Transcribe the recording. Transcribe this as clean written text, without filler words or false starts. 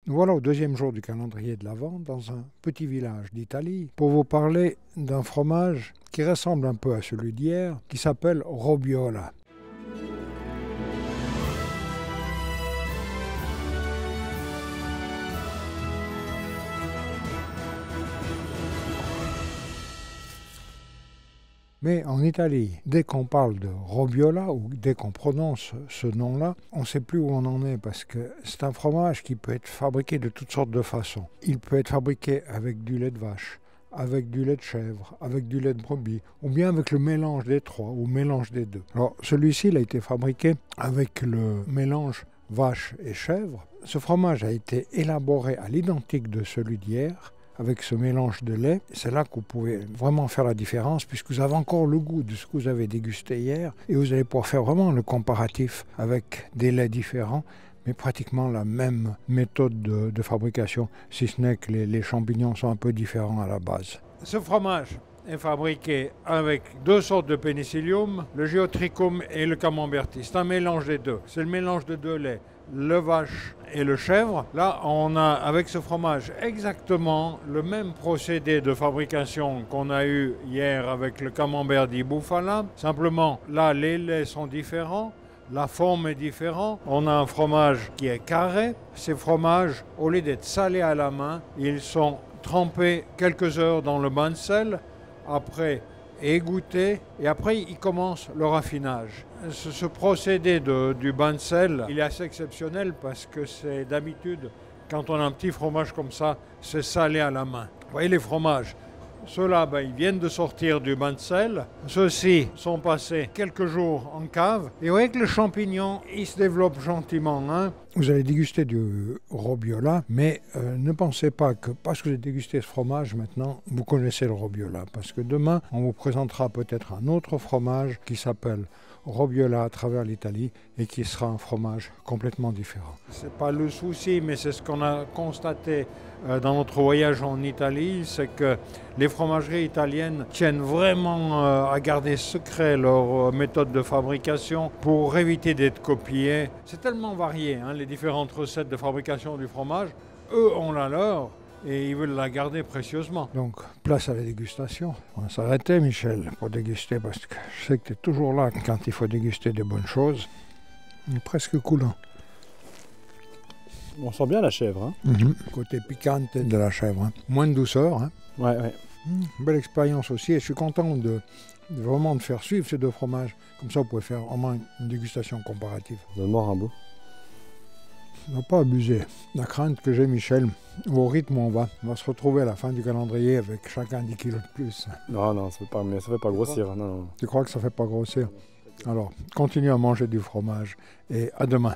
Nous voilà au deuxième jour du calendrier de l'Avent dans un petit village d'Italie pour vous parler d'un fromage qui ressemble un peu à celui d'hier, qui s'appelle Robiola. Mais en Italie, dès qu'on parle de Robiola ou dès qu'on prononce ce nom-là, on ne sait plus où on en est parce que c'est un fromage qui peut être fabriqué de toutes sortes de façons. Il peut être fabriqué avec du lait de vache, avec du lait de chèvre, avec du lait de brebis, ou bien avec le mélange des trois, ou mélange des deux. Alors celui-ci, il a été fabriqué avec le mélange vache et chèvre. Ce fromage a été élaboré à l'identique de celui d'hier, avec ce mélange de lait. C'est là que vous pouvez vraiment faire la différence, puisque vous avez encore le goût de ce que vous avez dégusté hier, et vous allez pouvoir faire vraiment le comparatif avec des laits différents, mais pratiquement la même méthode de fabrication, si ce n'est que les champignons sont un peu différents à la base. Ce fromage est fabriqué avec deux sortes de pénicillium, le Geotrichum et le Camemberti. C'est un mélange des deux. C'est le mélange de deux laits, le vache et le chèvre. Là, on a avec ce fromage exactement le même procédé de fabrication qu'on a eu hier avec le Camembert di Bufala. Simplement, là, les laits sont différents. La forme est différente. On a un fromage qui est carré. Ces fromages, au lieu d'être salés à la main, ils sont trempés quelques heures dans le bain de sel, après égoutter, et après il commence le raffinage. Ce procédé du bain de sel, il est assez exceptionnel parce que c'est d'habitude, quand on a un petit fromage comme ça, c'est salé à la main. Vous voyez les fromages, ceux-là, ils viennent de sortir du bain de sel. Ceux-ci sont passés quelques jours en cave. Et vous voyez que le champignon, il se développe gentiment. Vous allez déguster du Robiola, mais ne pensez pas que parce que vous avez dégusté ce fromage, maintenant, vous connaissez le Robiola. Parce que demain, on vous présentera peut-être un autre fromage qui s'appelle Robiola à travers l'Italie et qui sera un fromage complètement différent. Ce n'est pas le souci, mais c'est ce qu'on a constaté dans notre voyage en Italie, c'est que les fromageries italiennes tiennent vraiment à garder secret leur méthode de fabrication pour éviter d'être copiées. C'est tellement varié, les différentes recettes de fabrication du fromage. Eux ont la leur et ils veulent la garder précieusement. Donc, place à la dégustation. On va s'arrêter, Michel, pour déguster, parce que je sais que tu es toujours là quand il faut déguster de bonnes choses. Il est presque coulant. On sent bien la chèvre. Côté piquant de la chèvre. Moins de douceur. Ouais. Belle expérience aussi. Et je suis content vraiment de faire suivre ces deux fromages. Comme ça, vous pouvez faire vraiment une dégustation comparative. Donne-moi Rimbaud. On ne va pas abuser. La crainte que j'ai, Michel, au rythme où on va se retrouver à la fin du calendrier avec chacun 10 kilos de plus. Non, ça ne fait pas grossir. Non. Tu crois que ça ne fait pas grossir? Alors, continue à manger du fromage et à demain.